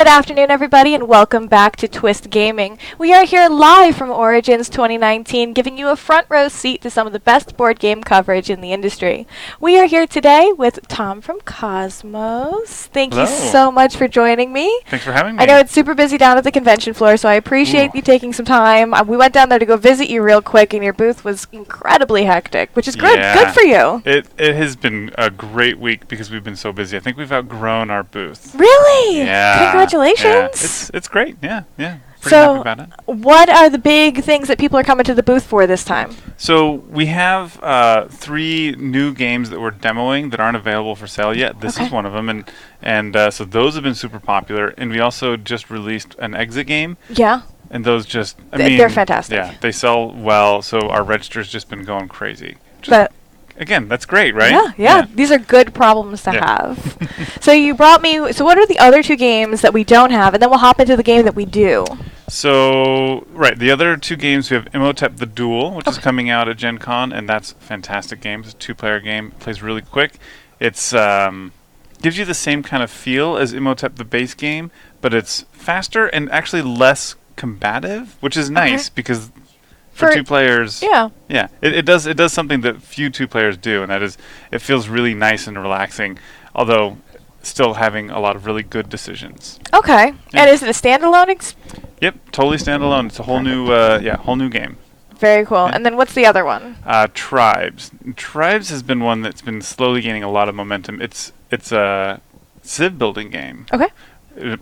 Good afternoon, everybody, and welcome back to Twist Gaming. We are here live from Origins 2019, giving you a front row seat to some of the best board game coverage in the industry. We are here today with Tom from Kosmos. Thank you so much for joining me. Thanks for having me. I know it's super busy down at the convention floor, so I appreciate you taking some time. We went down there to go visit you real quick, and your booth was incredibly hectic, which is good. Yeah. Good for you. It has been a great week because we've been so busy. I think we've outgrown our booth. Really? Yeah. Congratulations. Yeah. It's great. Yeah. Pretty happy about it. What are the big things that people are coming to the booth for this time? So we have 3 new games that we're demoing that aren't available for sale yet. This is one of them, and so those have been super popular. And we also just released an exit game. Yeah. And those just, they're fantastic. Yeah, they sell well. So our register's just been going crazy. Again, that's great, right? Yeah. These are good problems to have. So you brought me, so what are the other 2 games that we don't have? And then we'll hop into the game that we do. So, the other 2 games, we have Imhotep the Duel, which is coming out at Gen Con, and that's a fantastic game. It's a 2-player game. It plays really quick. It's gives you the same kind of feel as Imhotep the base game, but it's faster and actually less combative, which is nice because for 2 players, it does something that few 2 players do, and that is it feels really nice and relaxing, although still having a lot of really good decisions. Okay, and is it a standalone? Yep, totally standalone. It's a whole new, whole new game. Very cool. And then what's the other one? Tribes. Tribes has been one that's been slowly gaining a lot of momentum. It's a civ building game. Okay.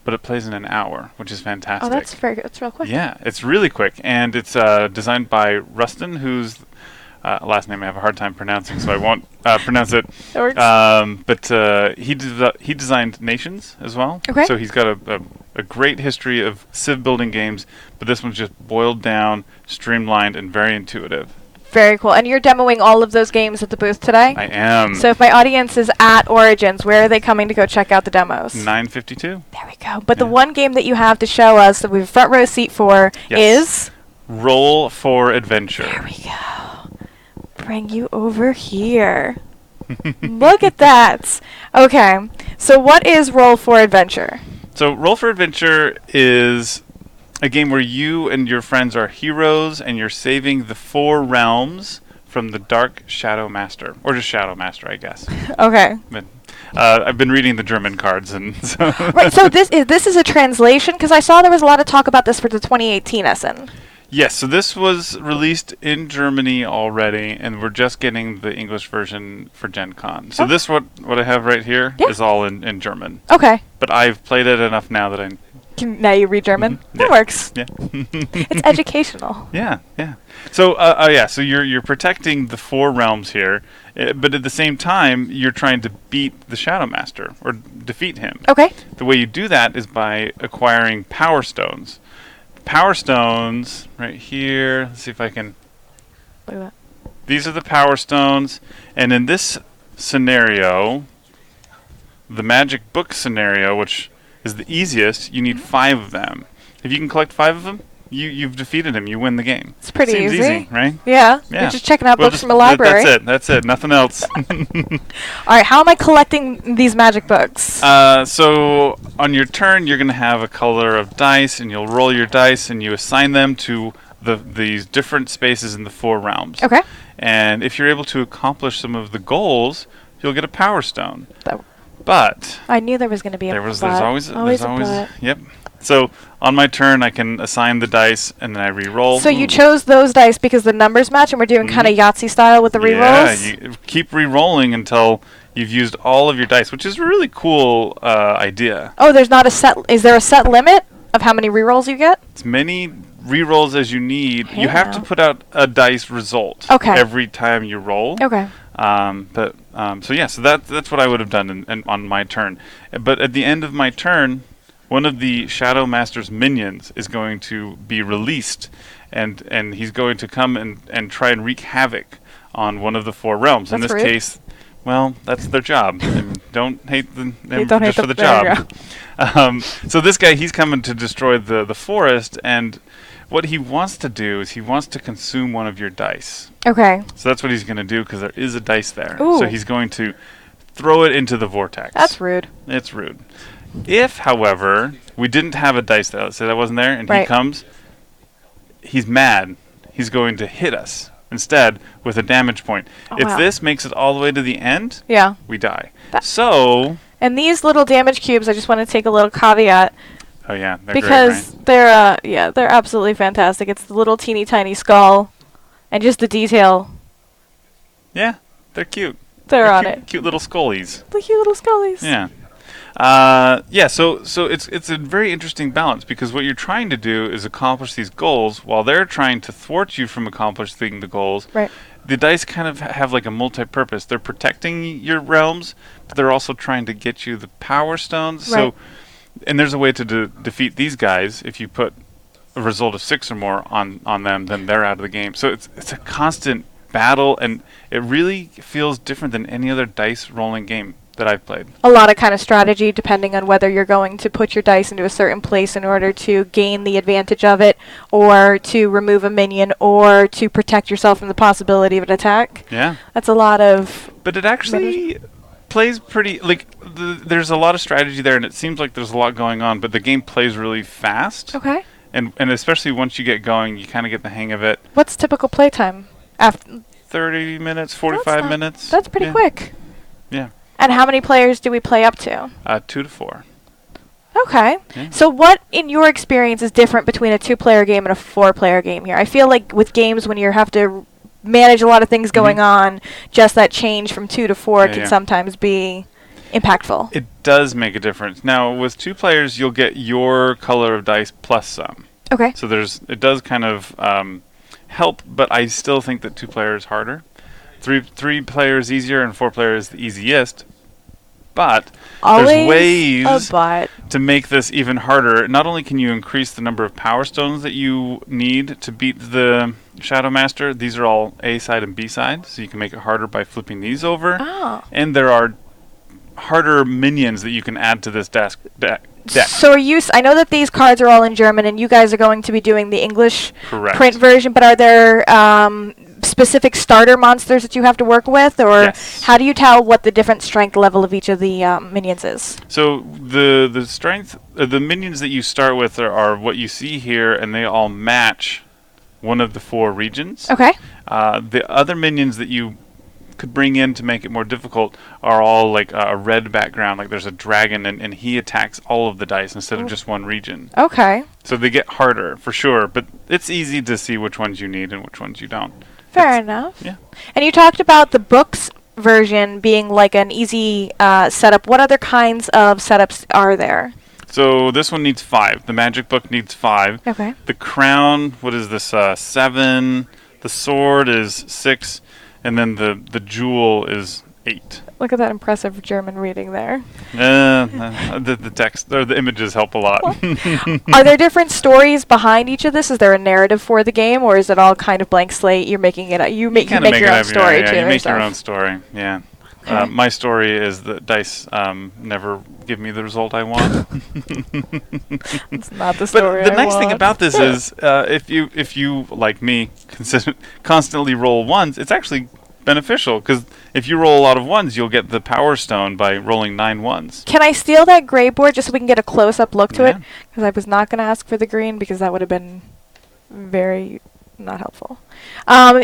But it plays in an hour, which is fantastic. Oh, that's very good. That's real quick. Yeah, it's really quick, and it's designed by Rustin, whose last name I have a hard time pronouncing, so I won't pronounce it. That works. But he designed Nations as well. Okay. So he's got a great history of civ building games, but this one's just boiled down, streamlined, and very intuitive. Very cool. And you're demoing all of those games at the booth today? I am. So if my audience is at Origins, where are they coming to go check out the demos? 952. There we go. But the one game that you have to show us that we have front row seat for is? Roll for Adventure. There we go. Bring you over here. Look at that. Okay. So what is Roll for Adventure? So Roll for Adventure is a game where you and your friends are heroes, and you're saving the 4 realms from the Dark Shadow Master, or just Shadow Master, I guess. Okay. But, I've been reading the German cards, and so. Right. So this is a translation, because I saw there was a lot of talk about this for the 2018 Essen. Yes. So this was released in Germany already, and we're just getting the English version for Gen Con. So this what I have right here is all in German. Okay. But I've played it enough now that I. Now you read German? That works. Yeah. It's educational. Yeah. So, so you're protecting the 4 realms here, but at the same time, you're trying to beat the Shadow Master, or defeat him. Okay. The way you do that is by acquiring Power Stones. Power Stones, right here, let's see if I can. Look at that. These are the Power Stones, and in this scenario, the Magic Book scenario, which is the easiest, you need 5 of them. If you can collect 5 of them, you've defeated him. You win the game. It's pretty Seems easy, right? Yeah. You're just checking out books from a library. That's it. Nothing else. All right. How am I collecting these magic books? So on your turn, you're going to have a color of dice, and you'll roll your dice, and you assign them to these different spaces in the 4 realms. Okay. And if you're able to accomplish some of the goals, you'll get a Power Stone. But I knew there was going to be there's always but. Yep. So on my turn, I can assign the dice, and then I re-roll. So you chose those dice because the numbers match, and we're doing kind of Yahtzee style with the re-rolls? Yeah, you keep re-rolling until you've used all of your dice, which is a really cool idea. Oh, there's not a set. Is there a set limit of how many re-rolls you get? As many re-rolls as you need. Hey you have to put out a dice result every time you roll. Okay. So that's what I would have done on my turn. But at the end of my turn, one of the Shadow Master's minions is going to be released, and he's going to come and try and wreak havoc on one of the 4 realms. That's in this rude. case, well, that's their job. And don't hate them just for the job. So this guy, he's coming to destroy the forest, and what he wants to do is he wants to consume one of your dice. Okay. So that's what he's going to do, because there is a dice there. Ooh. So he's going to throw it into the vortex. That's rude. It's rude. If, however, we didn't have a dice there. Let's say that wasn't there, and he Right. comes. He's mad. He's going to hit us instead with a damage point. Oh, if wow. this makes it all the way to the end, Yeah. we die. That- So, And these little damage cubes, I just want to take a little caveat oh yeah, they're because great, they're absolutely fantastic. It's the little teeny tiny skull, and just the detail. right? Yeah, they're cute. They're on cute, it. Cute little scullies. The cute little scullies. Yeah. So it's a very interesting balance because what you're trying to do is accomplish these goals while they're trying to thwart you from accomplishing the goals. Right. The dice kind of have like a multi-purpose. They're protecting your realms, but they're also trying to get you the power stones. Right. So, and there's a way to defeat these guys. If you put a result of 6 or more on them, then they're out of the game. So it's a constant battle, and it really feels different than any other dice rolling game that I've played. A lot of kind of strategy depending on whether you're going to put your dice into a certain place in order to gain the advantage of it, or to remove a minion, or to protect yourself from the possibility of an attack. Yeah. That's a lot of... But it actually plays pretty, like, there's a lot of strategy there, and it seems like there's a lot going on, but the game plays really fast. Okay. And especially once you get going, you kind of get the hang of it. What's typical playtime? 30 minutes, 45 minutes. That's pretty Yeah. quick. Yeah. And how many players do we play up to? 2 to 4. Okay. Yeah. So what, in your experience, is different between a 2-player game and a 4-player game here? I feel like with games when you have to manage a lot of things going on, just that change from 2 to 4 Yeah, can yeah. sometimes be impactful. It does make a difference. Now, with 2 players, you'll get your color of dice plus some. Okay. So it does kind of help, but I still think that 2 players harder. 3 players easier, and 4 players the easiest. But Always there's ways a but. to make this even harder. Not only can you increase the number of power stones that you need to beat the Shadow Master, these are all A side and B side, so you can make it harder by flipping these over. Oh. And there are harder minions that you can add to this deck. So are you... I know that these cards are all in German, and you guys are going to be doing the English Correct. print version, but are there specific starter monsters that you have to work with, or Yes. how do you tell what the different strength level of each of the minions is? So the strength, the minions that you start with are what you see here, and they all match one of the 4 regions. Okay. The other minions that you could bring in to make it more difficult are all like a red background, like there's a dragon, and he attacks all of the dice instead of just one region. Okay. So they get harder for sure, but it's easy to see which ones you need and which ones you don't. Fair enough. Yeah. And you talked about the books version being like an easy setup. What other kinds of setups are there? So this one needs 5. The magic book needs 5. Okay. The crown, what is this? 7. The sword is 6, and then the jewel is 8. Look at that impressive German reading there. The text or the images help a lot. Are there different stories behind each of this? Is there a narrative for the game, or is it all kind of blank slate? You're making it. You make Kinda your own up, story yeah, too. you make your yourself. own story. Yeah. Okay. My story is that dice never give me the result I want. It's not the But story. the I nice thing want. about this is, if you like me, constantly roll 1s, it's actually beneficial because if you roll a lot of 1s, you'll get the power stone by rolling 9 1s. Can I steal that gray board just so we can get a close-up look to it? Yeah. Because I was not going to ask for the green because that would have been very not helpful.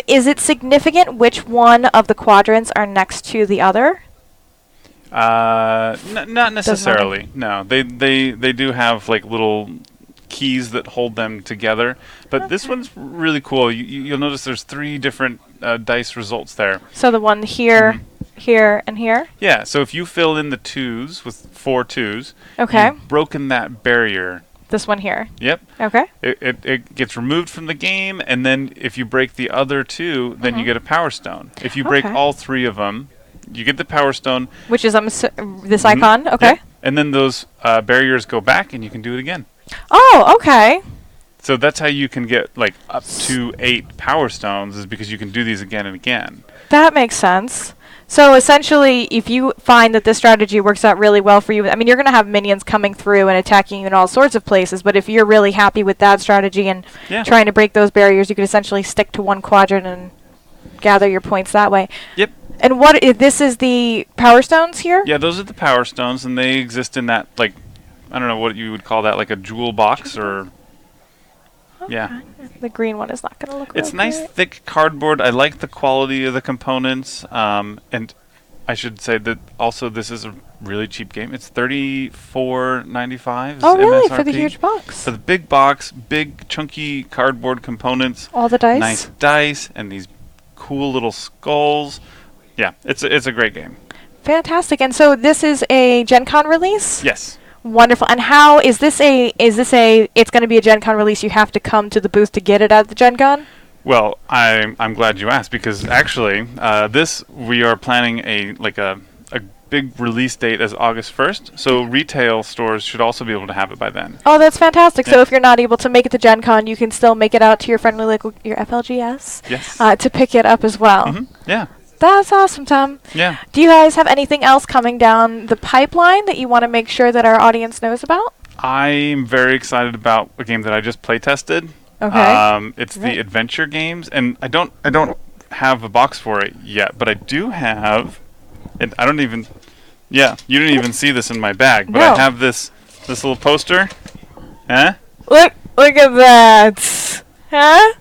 Is it significant which one of the quadrants are next to the other? Not necessarily. No, they do have like little keys that hold them together. But this one's really cool. You'll notice there's 3 different dice results there. So the one here, here, and here? Yeah. So if you fill in the 2s with 4 2s, Okay. you've broken that barrier. This one here. Yep. Okay. It gets removed from the game, and then if you break the other 2, then you get a power stone. If you break Okay. all 3 of them, you get the power stone. Which is this icon? Okay. Yep. And then those barriers go back, and you can do it again. Oh, okay. So that's how you can get like up to 8 power stones, is because you can do these again and again. That makes sense. So essentially, if you find that this strategy works out really well for you, I mean, you're going to have minions coming through and attacking you in all sorts of places, but if you're really happy with that strategy and Yeah. trying to break those barriers, you could essentially stick to one quadrant and gather your points that way. Yep. And what if this is the power stones here? Yeah, those are the power stones, and they exist in that like I don't know what you would call that, like a jewel box or. Yeah. The green one is not going to look It's real nice, great. thick cardboard. I like the quality of the components. And I should say that also this is a really cheap game. It's $34.95. Oh, really? MSRP. For the huge box? For the big box, big chunky cardboard components. All the dice? Nice dice and these cool little skulls. Yeah, it's a great game. Fantastic. And so this is a Gen Con release? Yes. Wonderful. And how is this it's going to be a Gen Con release, you have to come to the booth to get it at the Gen Con? Well, I'm glad you asked because actually we are planning a big release date as August 1st. So retail stores should also be able to have it by then. Oh, that's fantastic. Yeah. So if you're not able to make it to Gen Con, you can still make it out to your friendly local, your FLGS, Yes. to pick it up as well. Mm-hmm. Yeah. That's awesome, Tom. Yeah. Do you guys have anything else coming down the pipeline that you want to make sure that our audience knows about? I'm very excited about a game that I just play tested. Okay. It's the adventure games, and I don't have a box for it yet, but I do have. And I don't even. Yeah, you didn't even see this in my bag, but No. I have this little poster. Huh? Look at that. Huh?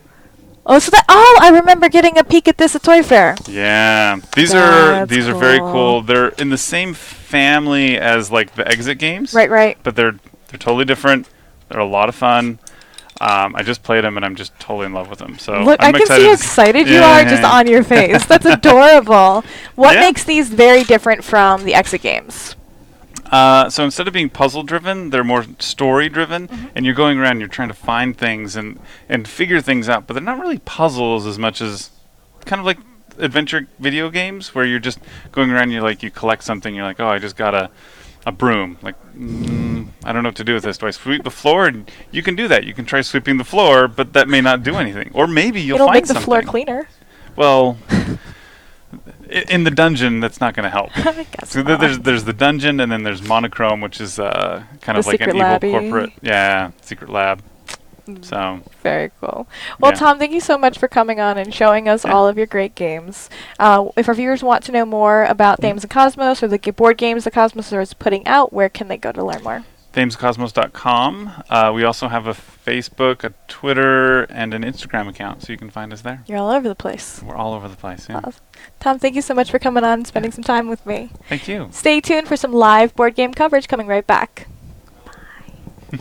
Oh, I remember getting a peek at this at Toy Fair. Yeah, these That's are very cool. cool. They're in the same family as like the Exit games. Right. But they're totally different. They're a lot of fun. I just played them and I'm just totally in love with them. So Look, I'm I can see how excited you are just on your face. That's adorable. What Yeah. makes these very different from the Exit games? So instead of being puzzle driven, they're more story driven, and you're going around, you're trying to find things and figure things out. But they're not really puzzles as much as kind of like adventure video games where you're just going around. You collect something. You're like, oh, I just got a broom. Like, I don't know what to do with this. Do I sweep the floor? And you can do that. You can try sweeping the floor, but that may not do anything. Or maybe you'll It'll find make the something. floor cleaner. Well. In the dungeon, that's not going to help. I guess So not. there's the dungeon, and then there's Monochrome, which is kind of like an secret evil labby. corporate, secret lab. So Very cool. Well, Yeah. Tom, thank you so much for coming on and showing us all of your great games. If our viewers want to know more about Thames and Cosmos or the board games that Cosmos is putting out, where can they go to learn more? thamescosmos.com. We also have a Facebook, a Twitter, and an Instagram account, so you can find us there. You're all over the place. We're all over the place. Yeah. Awesome. Tom, thank you so much for coming on and spending some time with me. Thank you. Stay tuned for some live board game coverage coming right back. Bye.